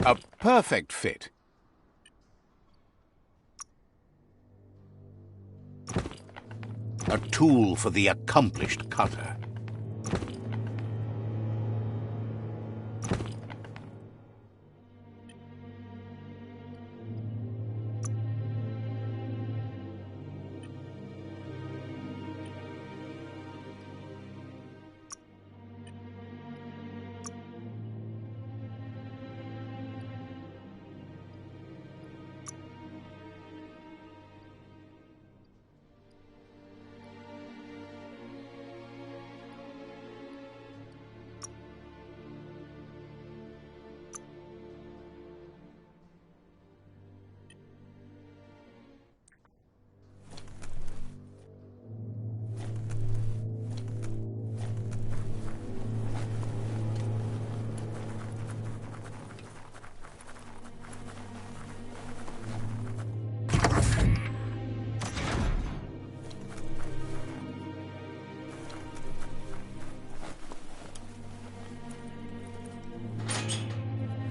A perfect fit. A tool for the accomplished cutter.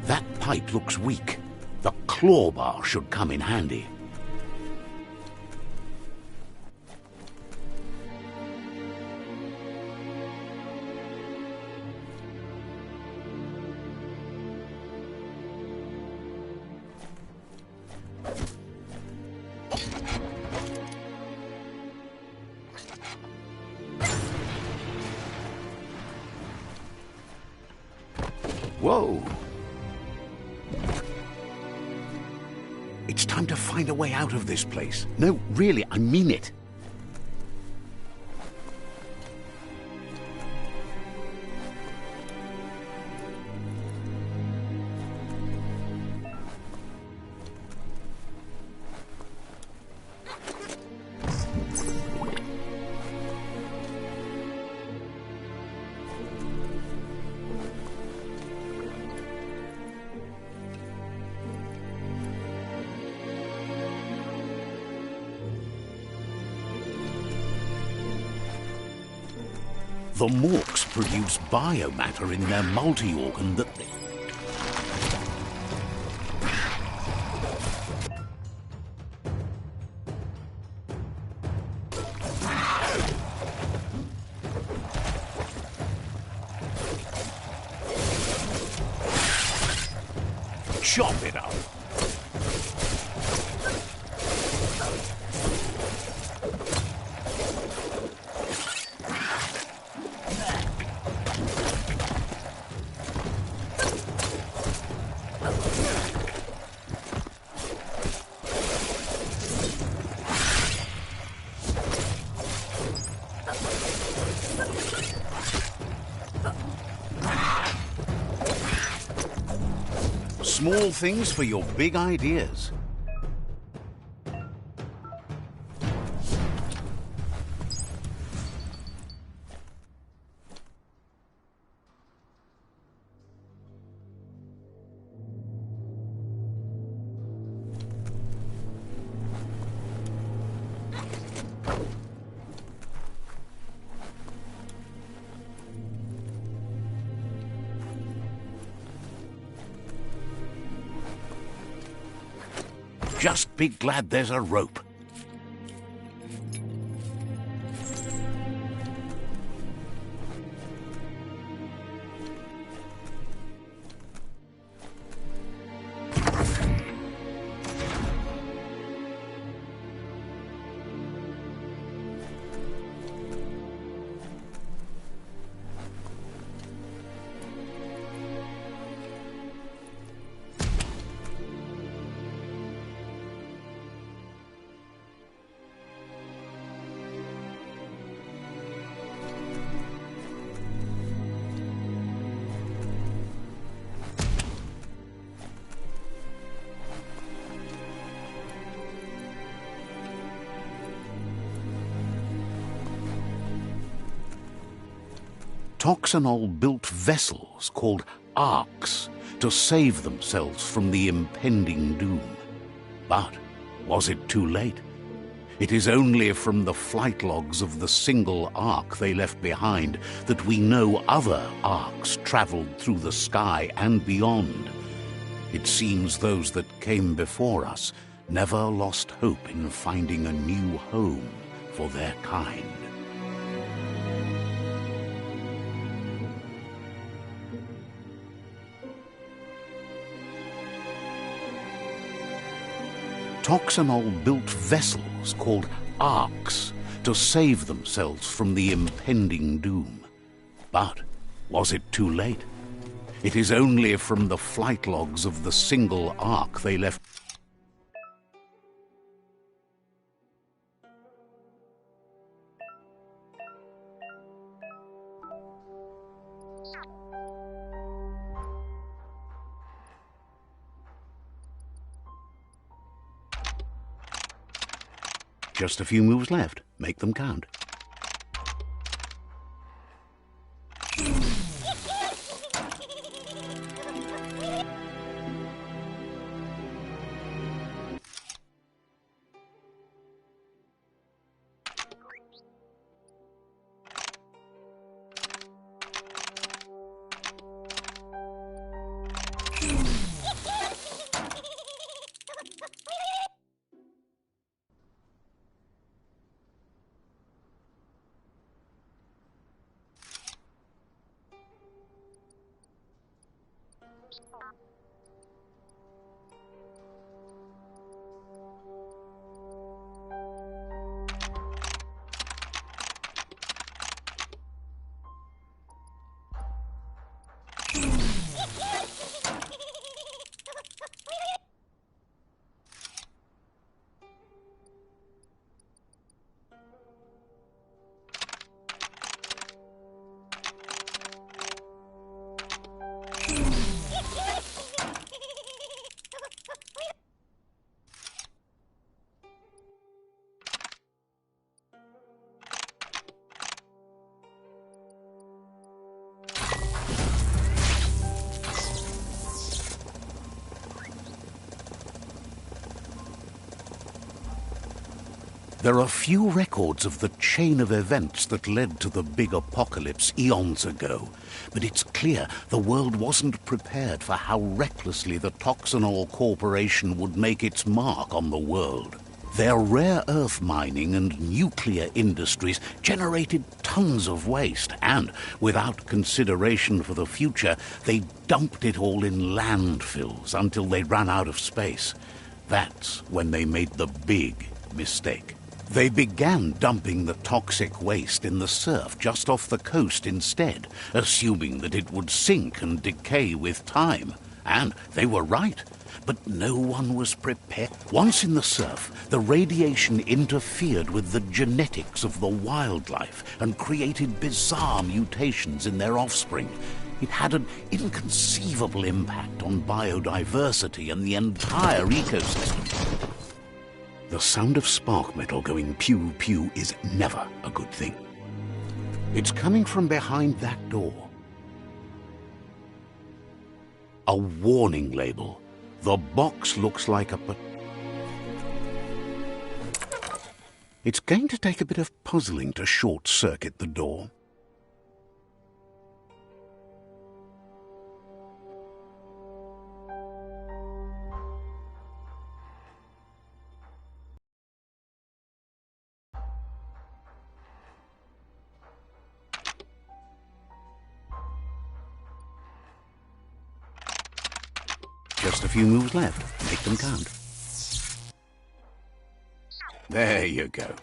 That pipe looks weak. The claw bar should come in handy. Whoa! It's time to find a way out of this place. No, really, I mean it. The Morks produce biomatter in their multi-organ that they... Chop it up! Small things for your big ideas. Just be glad there's a rope. Toxanol built vessels called arks to save themselves from the impending doom. But was it too late? It is only from the flight logs of the single ark they left behind that we know other arks traveled through the sky and beyond. It seems those that came before us never lost hope in finding a new home for their kind. Toxanol built vessels called arks to save themselves from the impending doom. But was it too late? It is only from the flight logs of the single ark they left. Just a few moves left. Make them count. There are few records of the chain of events that led to the big apocalypse eons ago, but it's clear the world wasn't prepared for how recklessly the Toxanol Corporation would make its mark on the world. Their rare earth mining and nuclear industries generated tons of waste, and without consideration for the future, they dumped it all in landfills until they ran out of space. That's when they made the big mistake. They began dumping the toxic waste in the surf just off the coast instead, assuming that it would sink and decay with time. And they were right, but no one was prepared. Once in the surf, the radiation interfered with the genetics of the wildlife and created bizarre mutations in their offspring. It had an inconceivable impact on biodiversity and the entire ecosystem. The sound of spark metal going pew-pew is never a good thing. It's coming from behind that door. A warning label. The box looks like a... It's going to take a bit of puzzling to short-circuit the door. Just a few moves left. Make them count. There you go.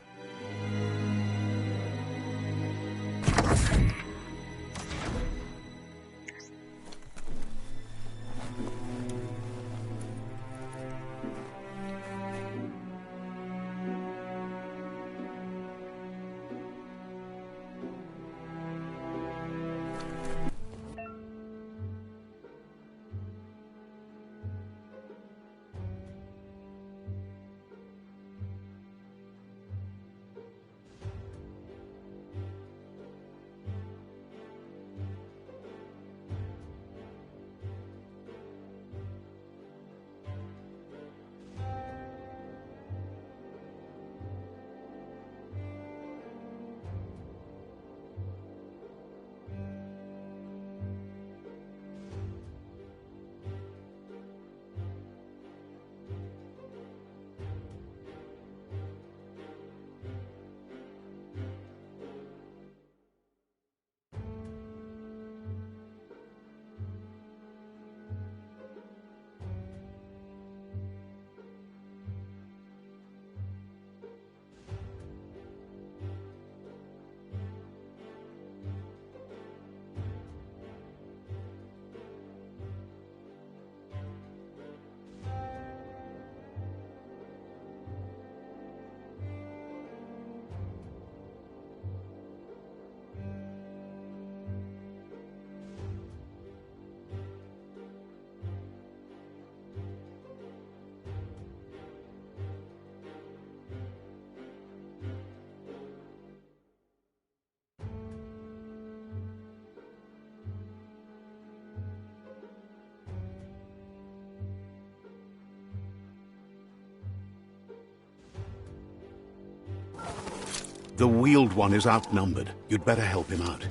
The Wheeled One is outnumbered. You'd better help him out.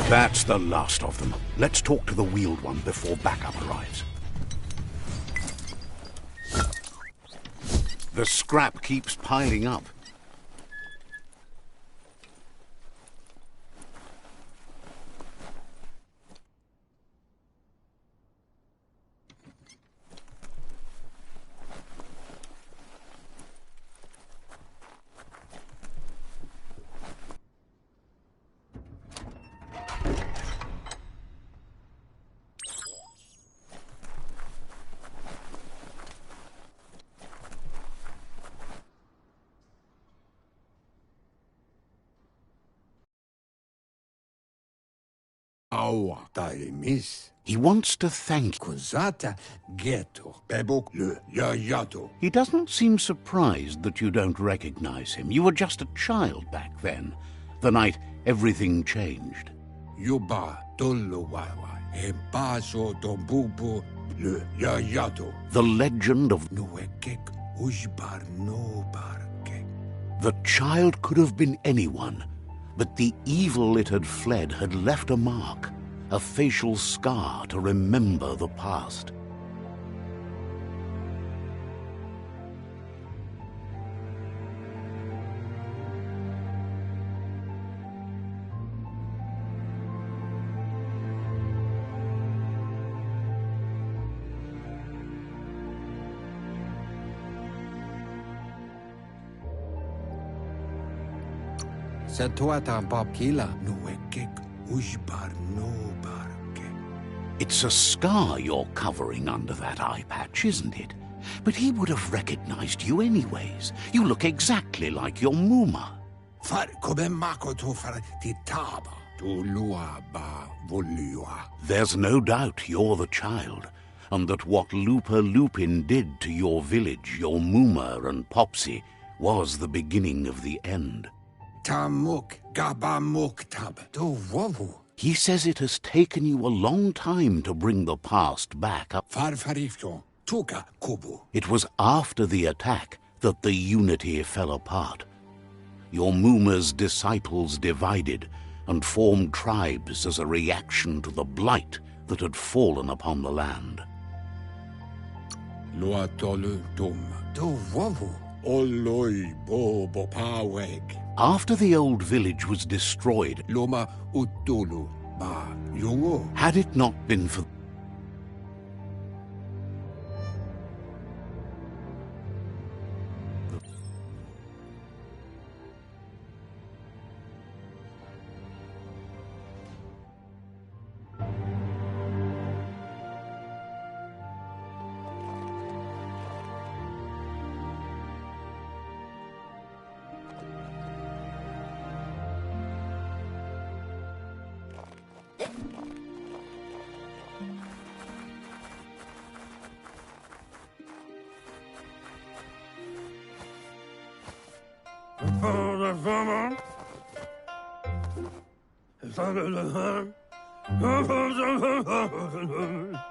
That's the last of them. Let's talk to the Wheeled One before backup arrives. The scrap keeps piling up. He wants to thank you. He doesn't seem surprised that you don't recognize him. You were just a child back then, the night everything changed. The legend of the child could have been anyone, but the evil it had fled had left a mark, a facial scar to remember the past. It's a scar you're covering under that eye patch, isn't it? But he would have recognized you anyways. You look exactly like your Muma. There's no doubt you're the child, and that what Lupa Lupin did to your village, your Muma and Popsy, was the beginning of the end. He says it has taken you a long time to bring the past back up. It was after the attack that the unity fell apart. Your Muma's disciples divided and formed tribes as a reaction to the blight that had fallen upon the land. After the old village was destroyed, had it not been for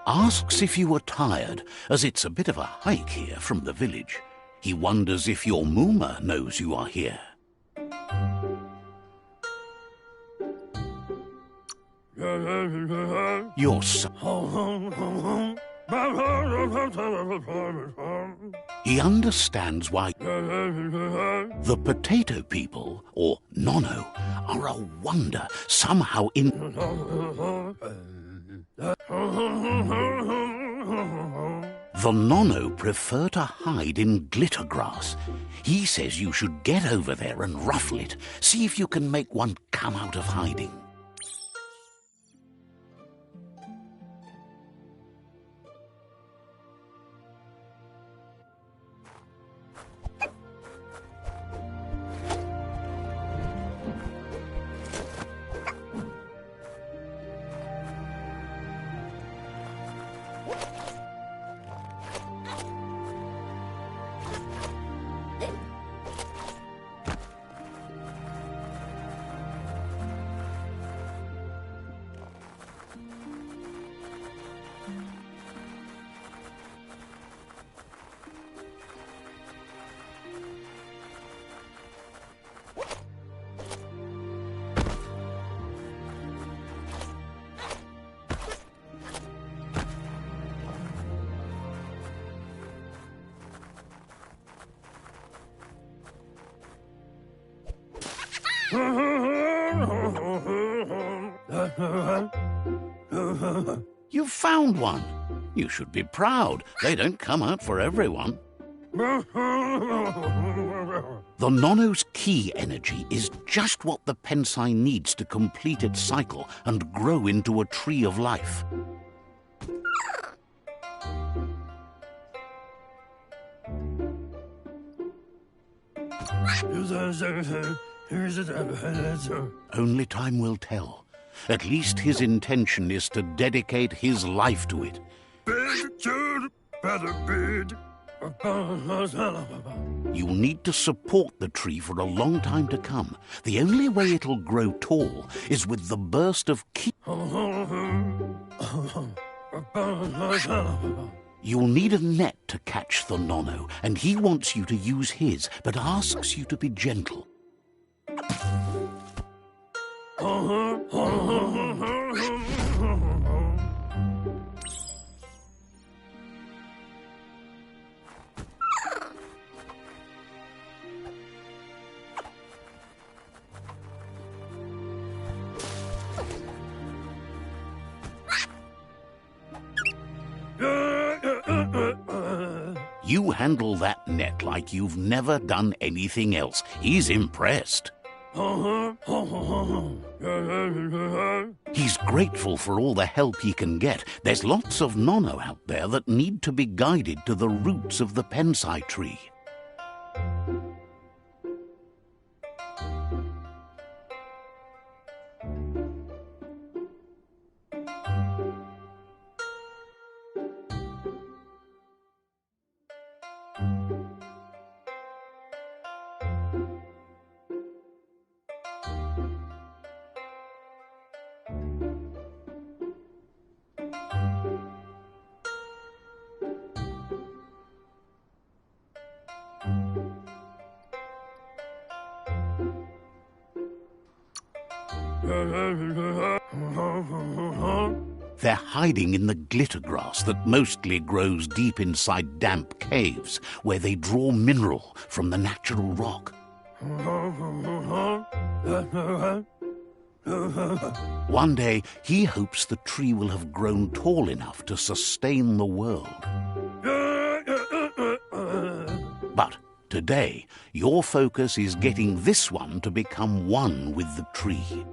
asks if you were tired, as it's a bit of a hike here from the village. He wonders if your Muma knows you are here. Your son. He understands why the potato people, or Nono, are a wonder, somehow The Nono prefer to hide in glitter grass. He says you should get over there and ruffle it. See if you can make one come out of hiding. You've found one. You should be proud. They don't come out for everyone. The Nono's key energy is just what the Pensai needs to complete its cycle and grow into a tree of life. Only time will tell. At least his intention is to dedicate his life to it. You'll need to support the tree for a long time to come. The only way it'll grow tall is with the burst of ki. You'll need a net to catch the Nono, and he wants you to use his, but asks you to be gentle. You handle that net like you've never done anything else. He's impressed. He's grateful for all the help he can get. There's lots of Nono out there that need to be guided to the roots of the Pensai tree. They're hiding in the glitter grass that mostly grows deep inside damp caves, where they draw mineral from the natural rock. One day, he hopes the tree will have grown tall enough to sustain the world. But today, your focus is getting this one to become one with the tree.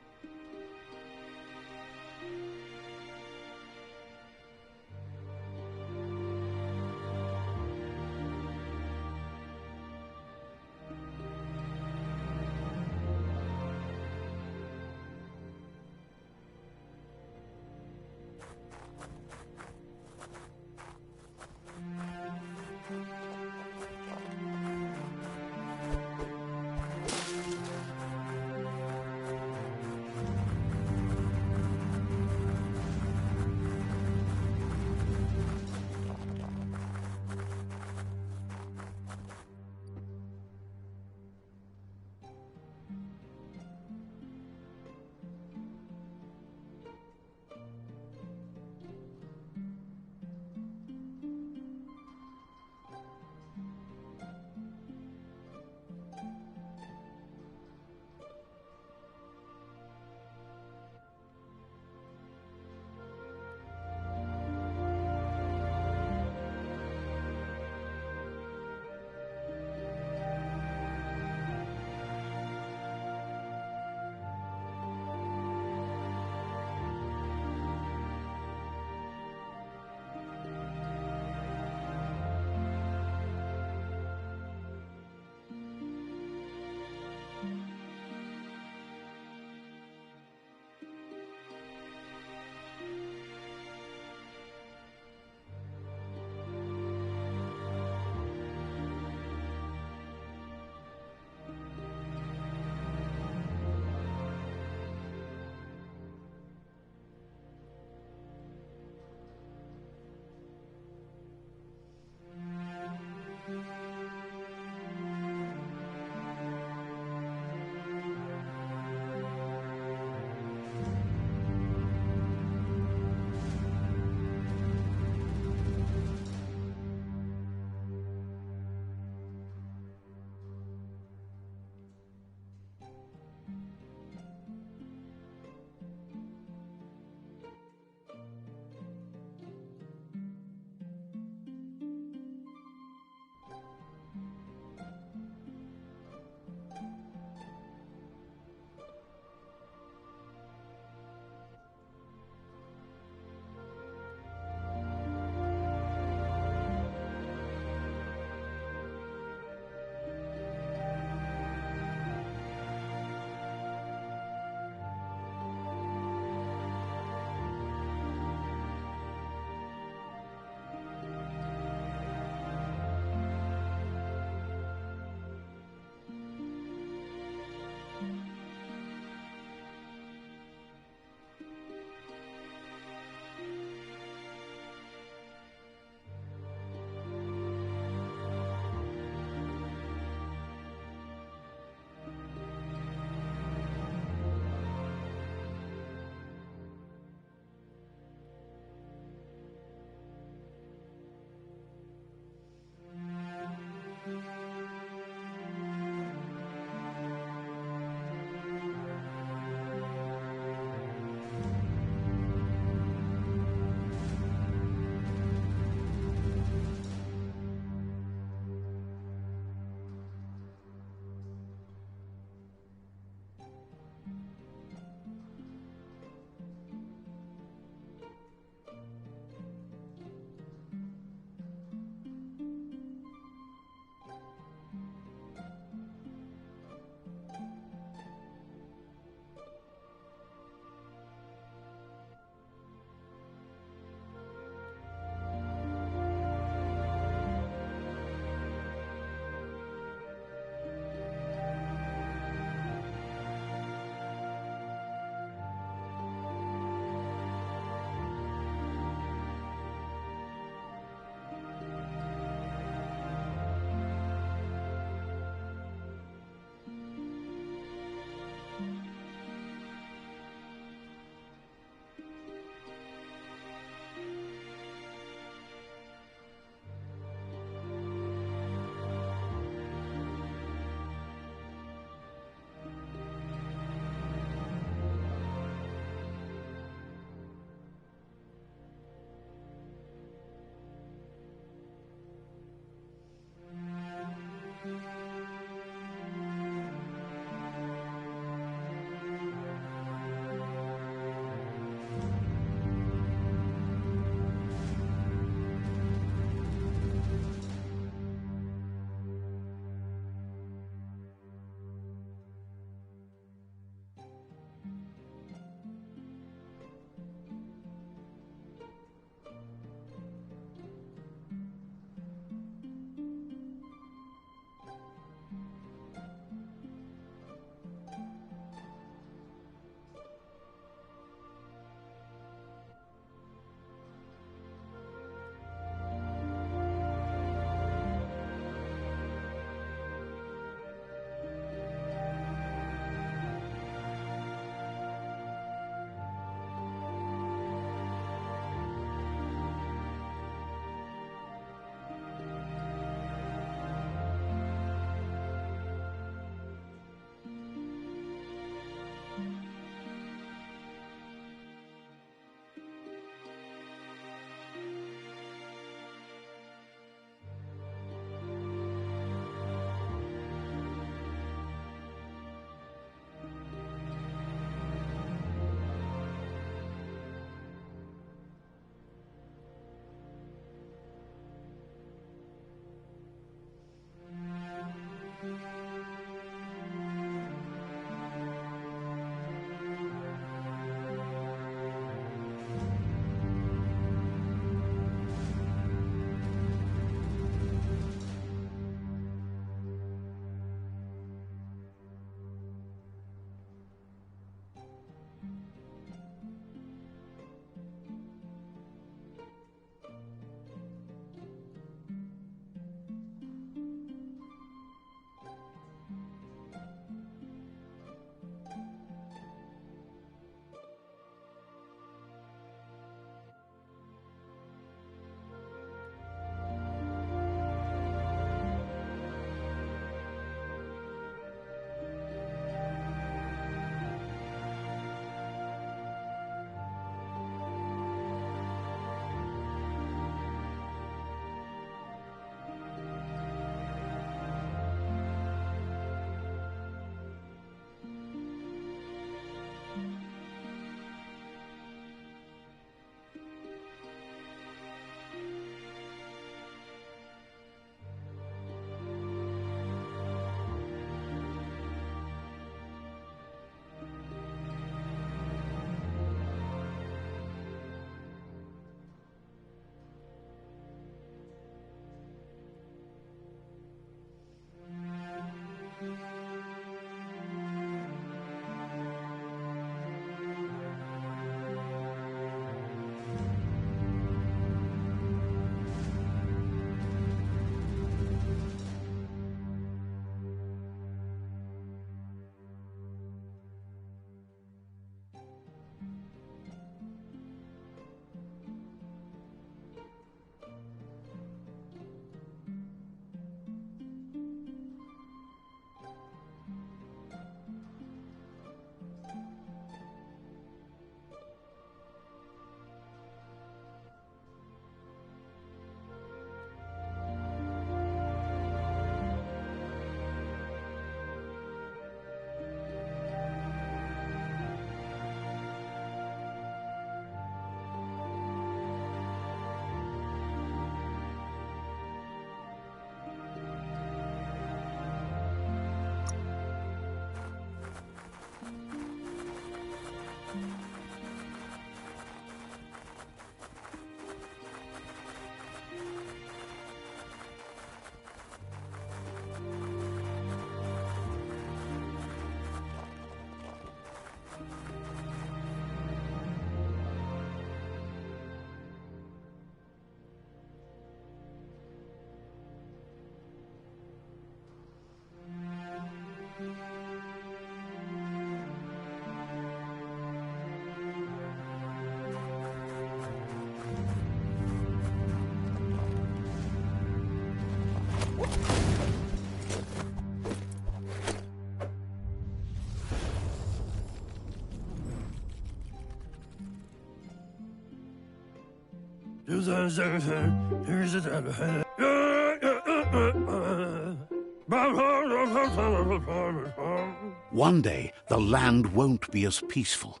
One day, the land won't be as peaceful.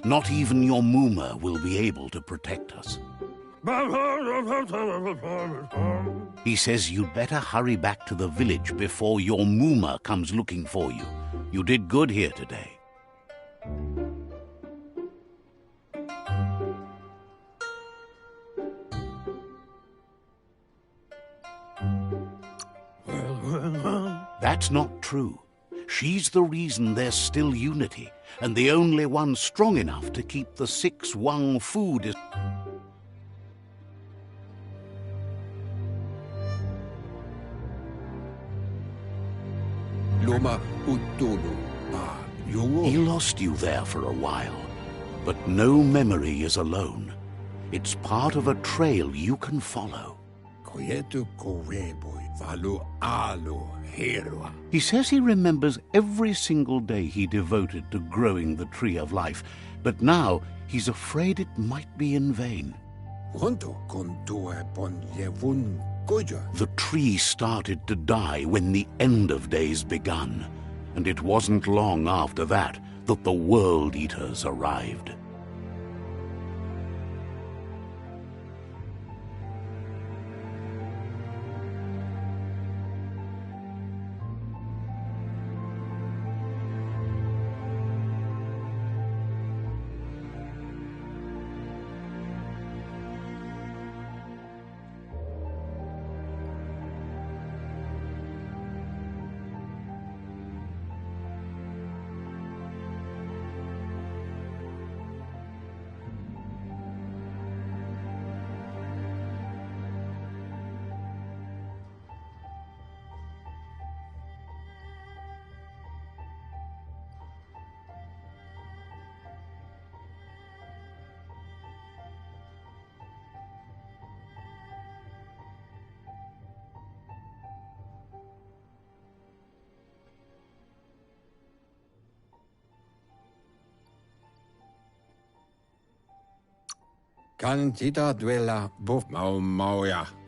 Not even your Mooma will be able to protect us. He says you'd better hurry back to the village before your Mooma comes looking for you. You did good here today. That's not true. She's the reason there's still unity, and the only one strong enough to keep the 6 Wang food. He lost you there for a while, but no memory is alone. It's part of a trail you can follow. He says he remembers every single day he devoted to growing the Tree of Life, but now he's afraid it might be in vain. The tree started to die when the end of days begun, and it wasn't long after that that the World Eaters arrived.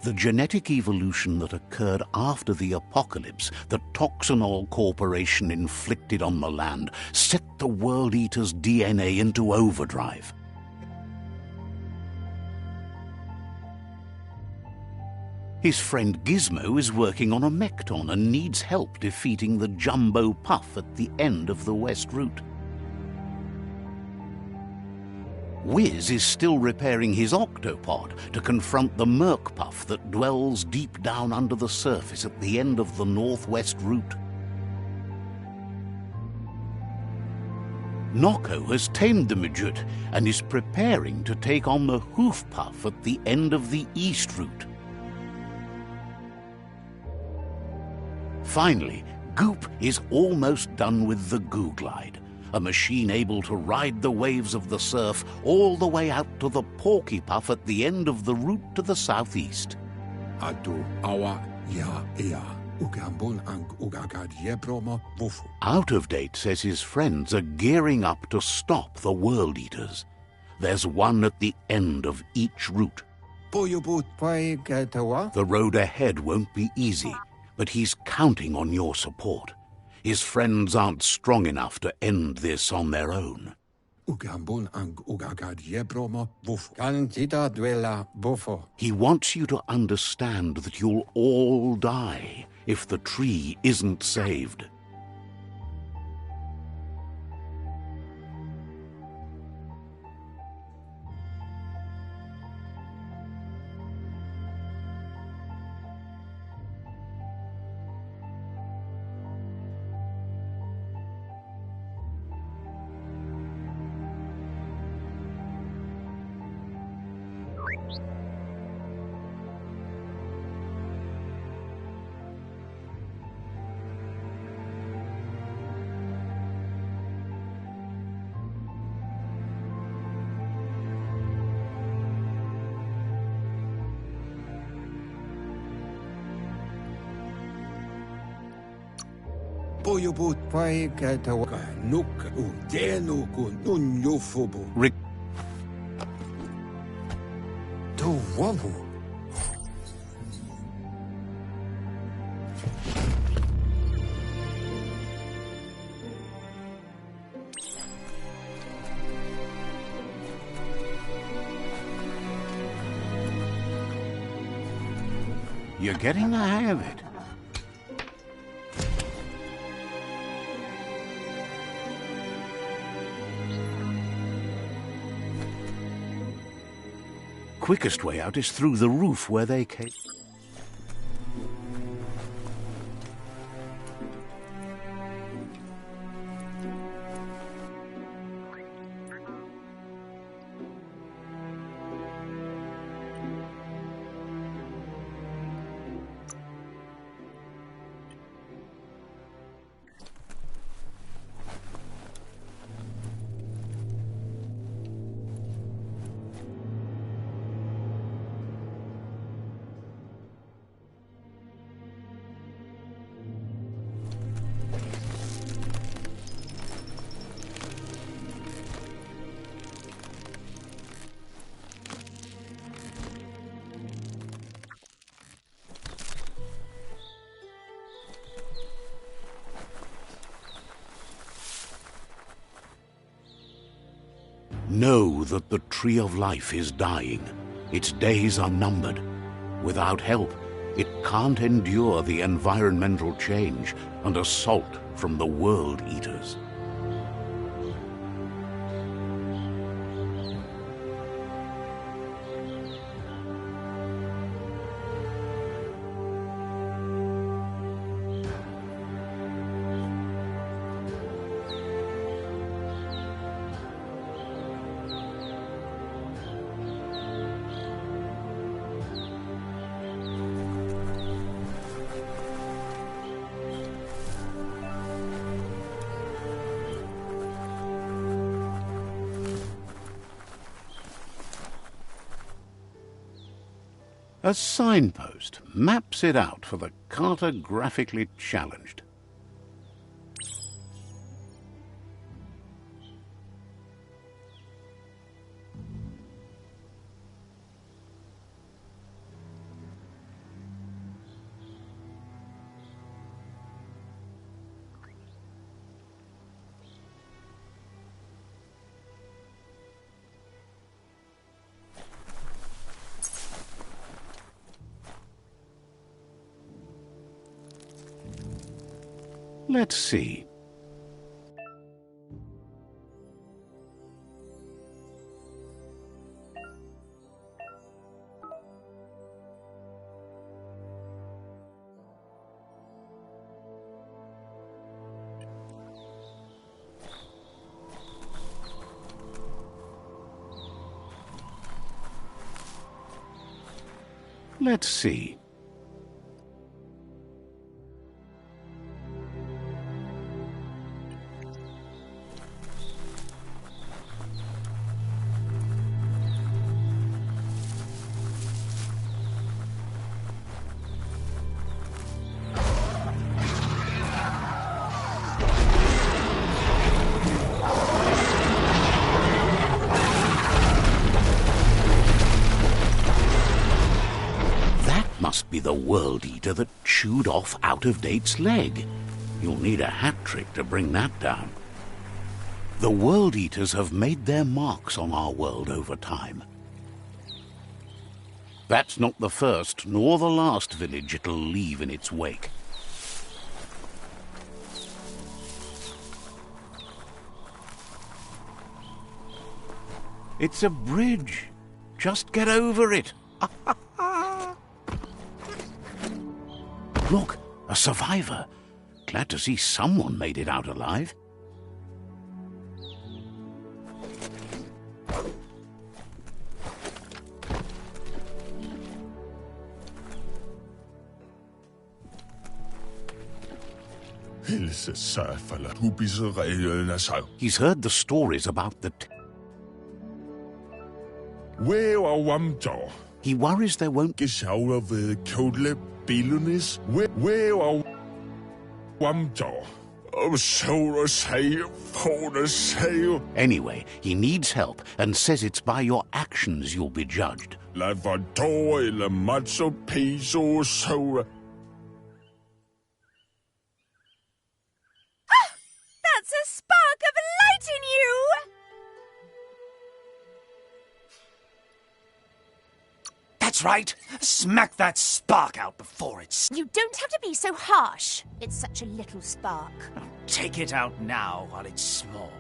The genetic evolution that occurred after the apocalypse that Toxanol Corporation inflicted on the land set the World Eater's DNA into overdrive. His friend Gizmo is working on a Mekton and needs help defeating the Jumbo Puff at the end of the West Route. Wiz is still repairing his octopod to confront the Merc Puff that dwells deep down under the surface at the end of the Northwest Route. Noko has tamed the Midget and is preparing to take on the Hoof Puff at the end of the East Route. Finally, Goop is almost done with the Goo Glide, a machine able to ride the waves of the surf all the way out to the Porky Puff at the end of the route to the southeast. Out of Date says his friends are gearing up to stop the World Eaters. There's one at the end of each route. The road ahead won't be easy, but he's counting on your support. His friends aren't strong enough to end this on their own. He wants you to understand that you'll all die if the tree isn't saved. wobble wobble. You're getting the hang of it. Quickest way out is through the roof where they came. Know that the Tree of Life is dying. Its days are numbered. Without help, it can't endure the environmental change and assault from the World Eaters. A signpost maps it out for the cartographically challenged. Let's see. Let's see. Must be the World Eater that chewed off Out-of-Date's leg. You'll need a hat trick to bring that down. The World Eaters have made their marks on our world over time. That's not the first nor the last village it'll leave in its wake. It's a bridge. Just get over it. Look, a survivor. Glad to see someone made it out alive. He's heard the stories about the... He worries there won't... So to say, for to say. Anyway, he needs help and says it's by your actions you'll be judged. Lavador il mazzo piso so. That's a spark of light in you! That's right. Smack that spark out before it's... You don't have to be so harsh. It's such a little spark. Take it out now while it's small.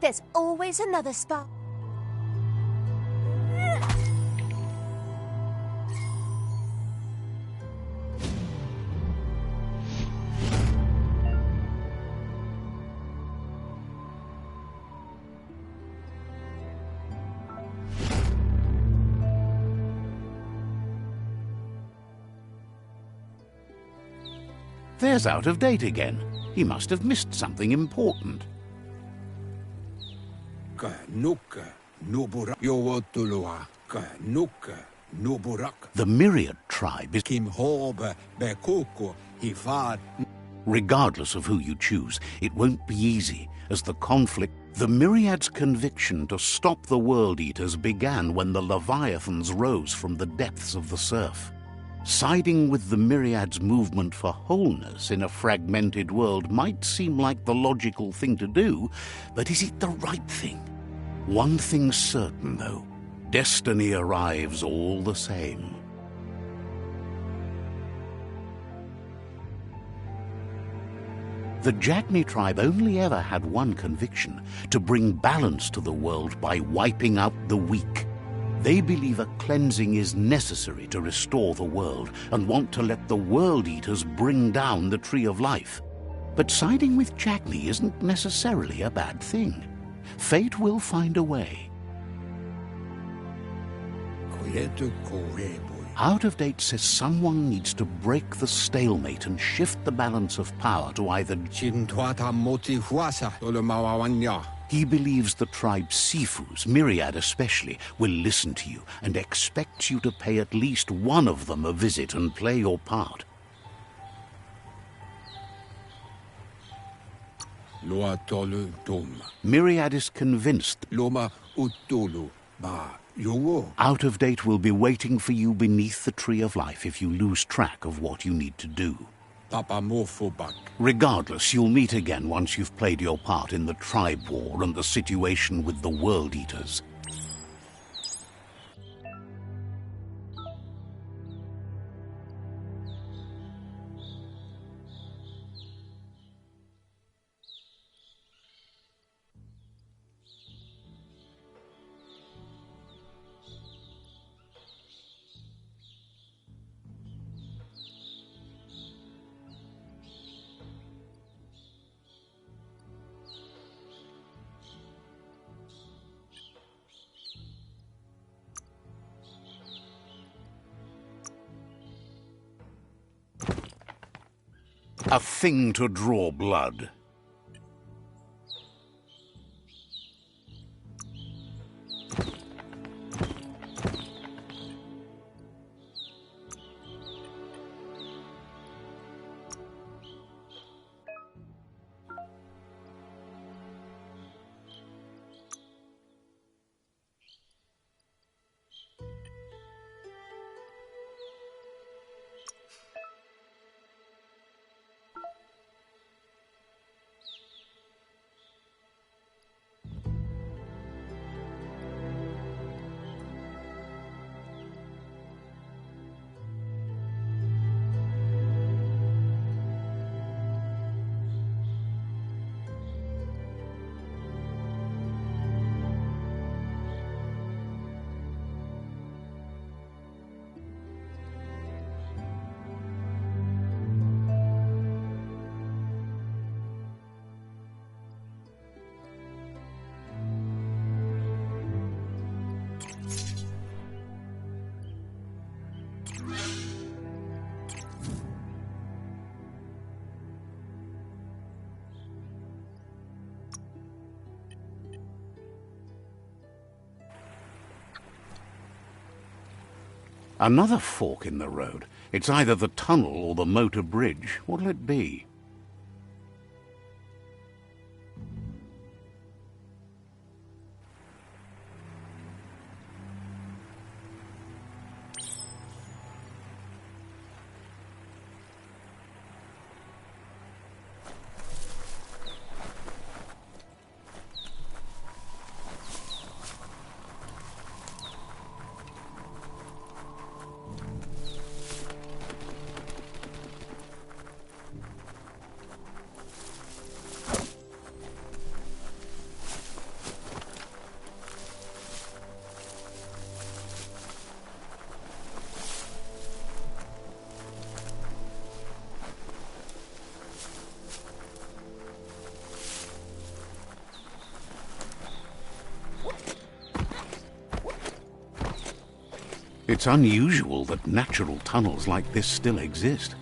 There's always another spark. There's Out of Date again. He must have missed something important. The Myriad tribe is... Regardless of who you choose, it won't be easy, as the conflict... The Myriad's conviction to stop the World Eaters began when the Leviathans rose from the depths of the surf. Siding with the Myriad's movement for wholeness in a fragmented world might seem like the logical thing to do, but is it the right thing? One thing's certain, though. Destiny arrives all the same. The Jagni tribe only ever had one conviction: to bring balance to the world by wiping out the weak. They believe a cleansing is necessary to restore the world and want to let the World Eaters bring down the Tree of Life. But siding with Jagni isn't necessarily a bad thing. Fate will find a way. Out of Date says someone needs to break the stalemate and shift the balance of power to either... He believes the tribe Sifus, Myriad especially, will listen to you and expects you to pay at least one of them a visit and play your part. Myriad is convinced Out of Date will be waiting for you beneath the Tree of Life if you lose track of what you need to do. Regardless, you'll meet again once you've played your part in the tribe war and the situation with the World Eaters. A thing to draw blood. Another fork in the road. It's either the tunnel or the motor bridge. What'll it be? It's unusual that natural tunnels like this still exist.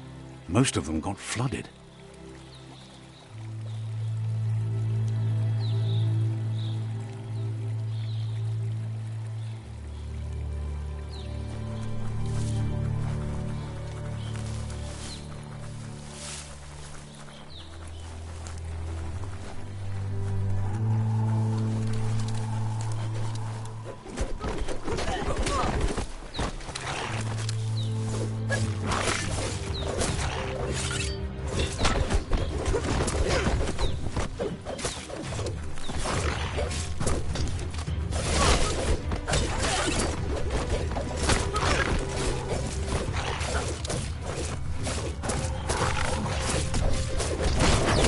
Most of them got flooded.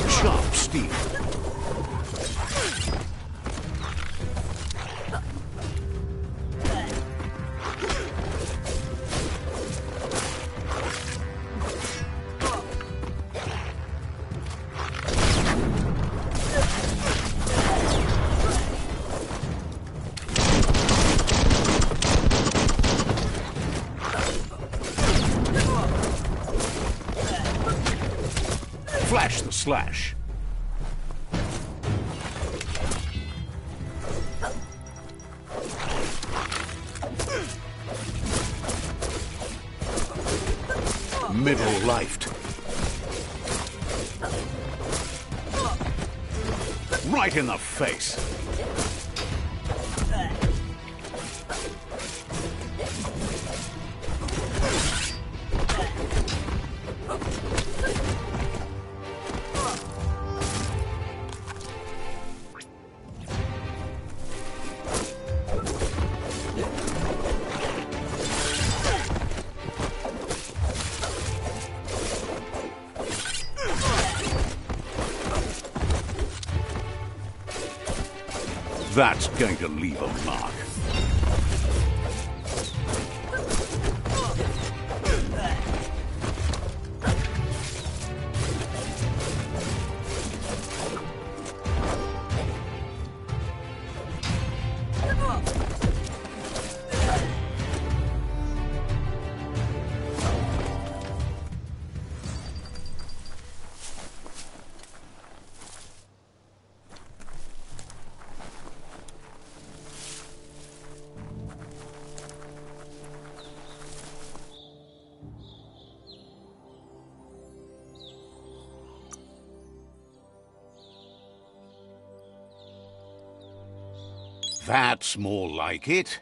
Sharp steel. Flash the slash. Middle-lifed. Right in the face. That's going to leave a mark. That's more like it.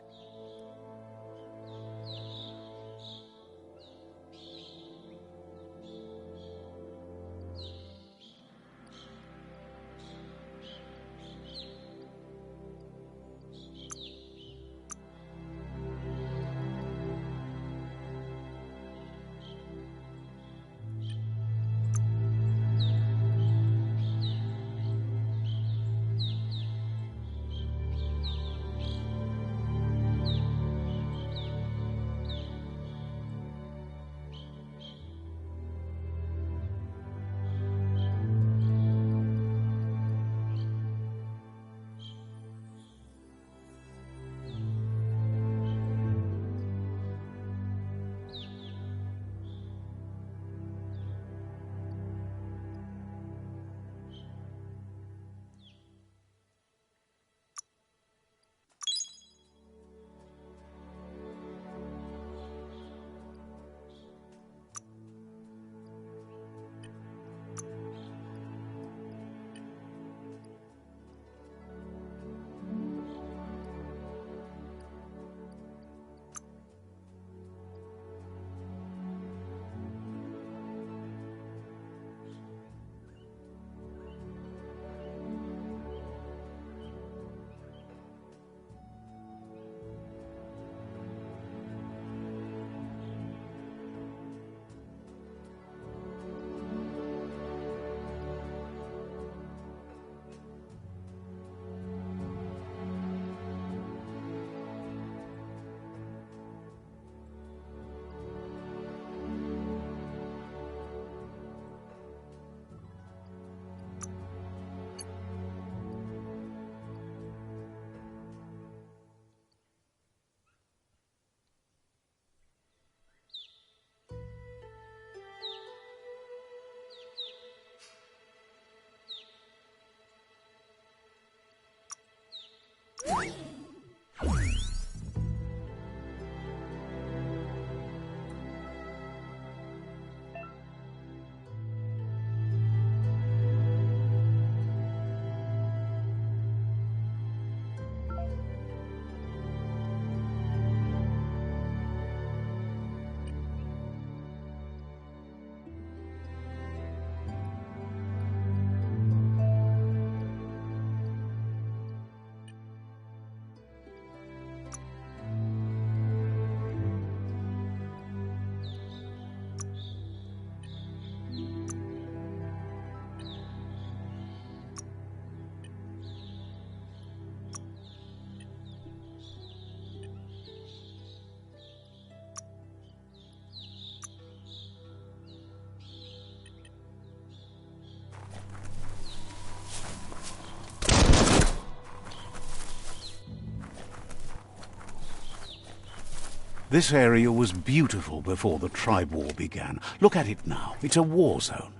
This area was beautiful before the tribe war began. Look at it now. It's a war zone.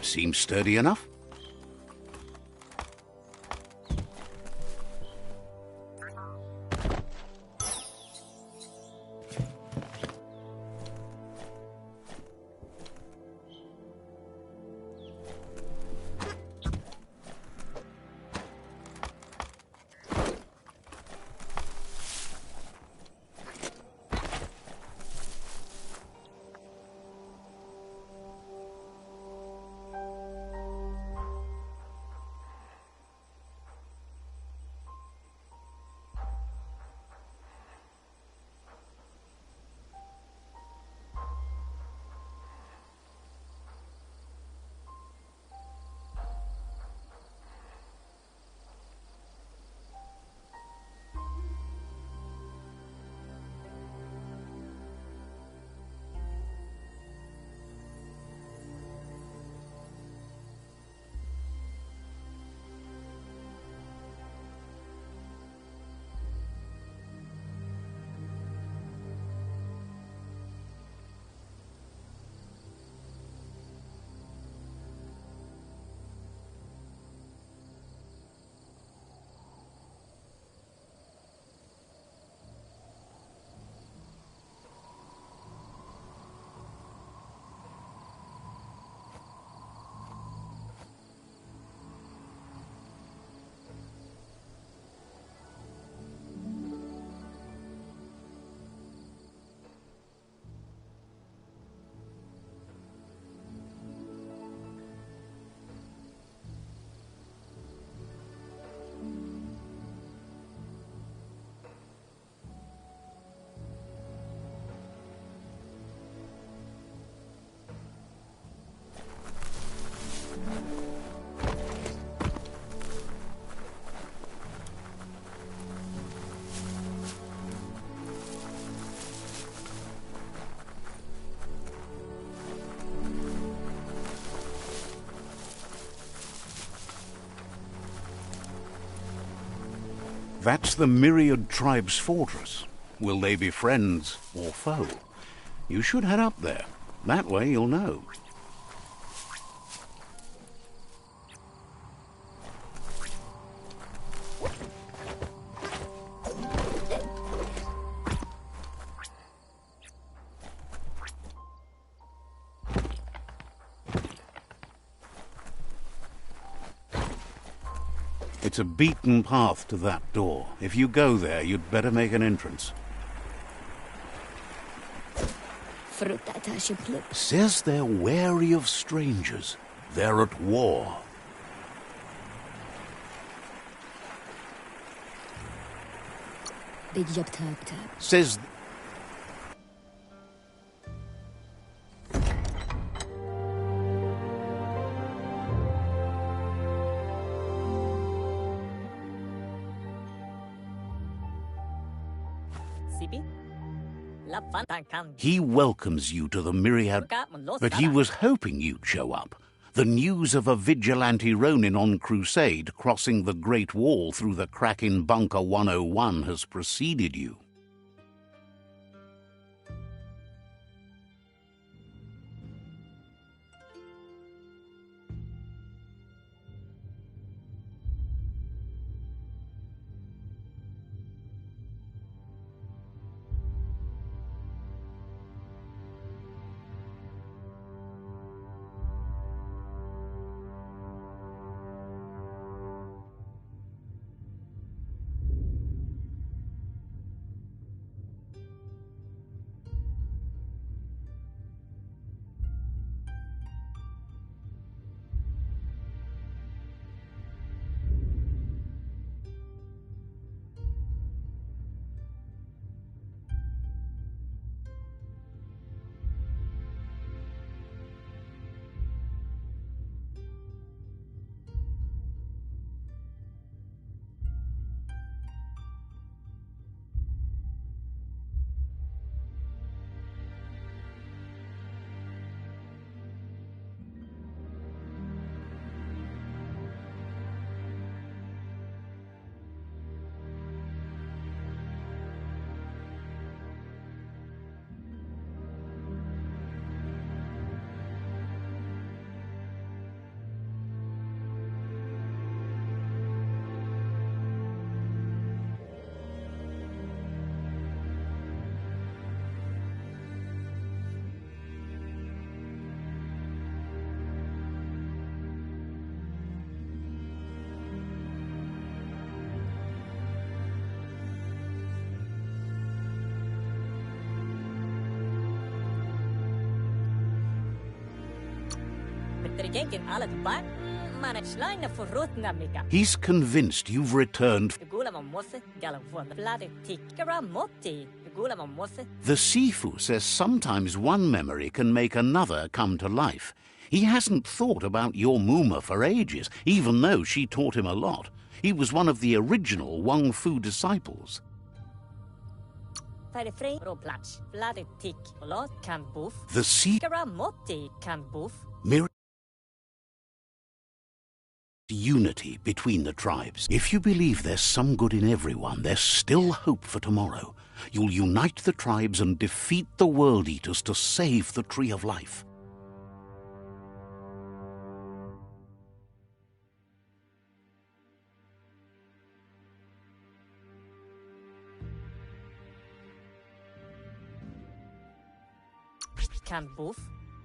Seems sturdy enough. That's the Myriad Tribe's fortress. Will they be friends or foe? You should head up there. That way you'll know. It's a beaten path to that door. If you go there, you'd better make an entrance. Says they're wary of strangers. They're at war. Says... He welcomes you to the Myriad, but he was hoping you'd show up. The news of a vigilante Ronin on crusade crossing the Great Wall through the crack in Bunker 101 has preceded you. He's convinced you've returned. The Sifu says sometimes one memory can make another come to life. He hasn't thought about your Muma for ages, even though she taught him a lot. He was one of the original Wang Fu disciples. The Sifu mirrors unity between the tribes. If you believe there's some good in everyone, there's still hope for tomorrow. You'll unite the tribes and defeat the World Eaters to save the Tree of Life.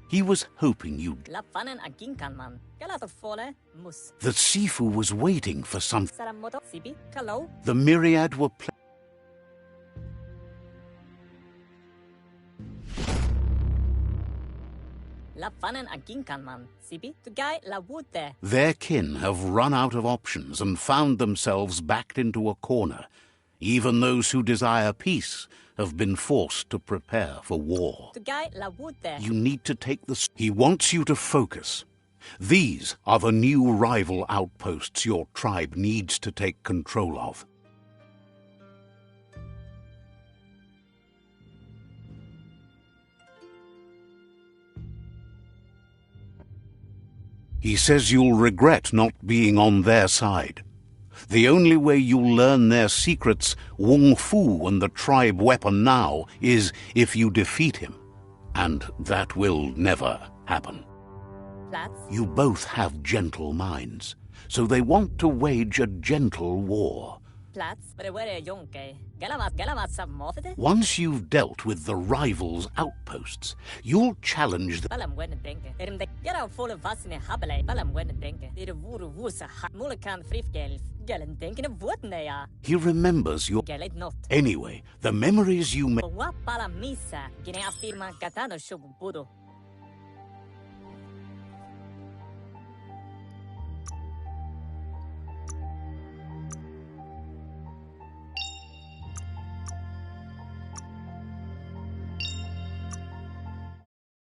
He was hoping you'd. The Sifu was waiting for something. The myriad were Their kin have run out of options and found themselves backed into a corner. Even those who desire peace have been forced to prepare for war. You need to take the... He wants you to focus. These are the new rival outposts your tribe needs to take control of. He says you'll regret not being on their side. The only way you'll learn their secrets, Wung Fu and the tribe weapon now, is if you defeat him. And that will never happen. You both have gentle minds, so they want to wage a gentle war. Once you've dealt with the rivals' outposts, you'll challenge them. He remembers your... Anyway, the memories you make...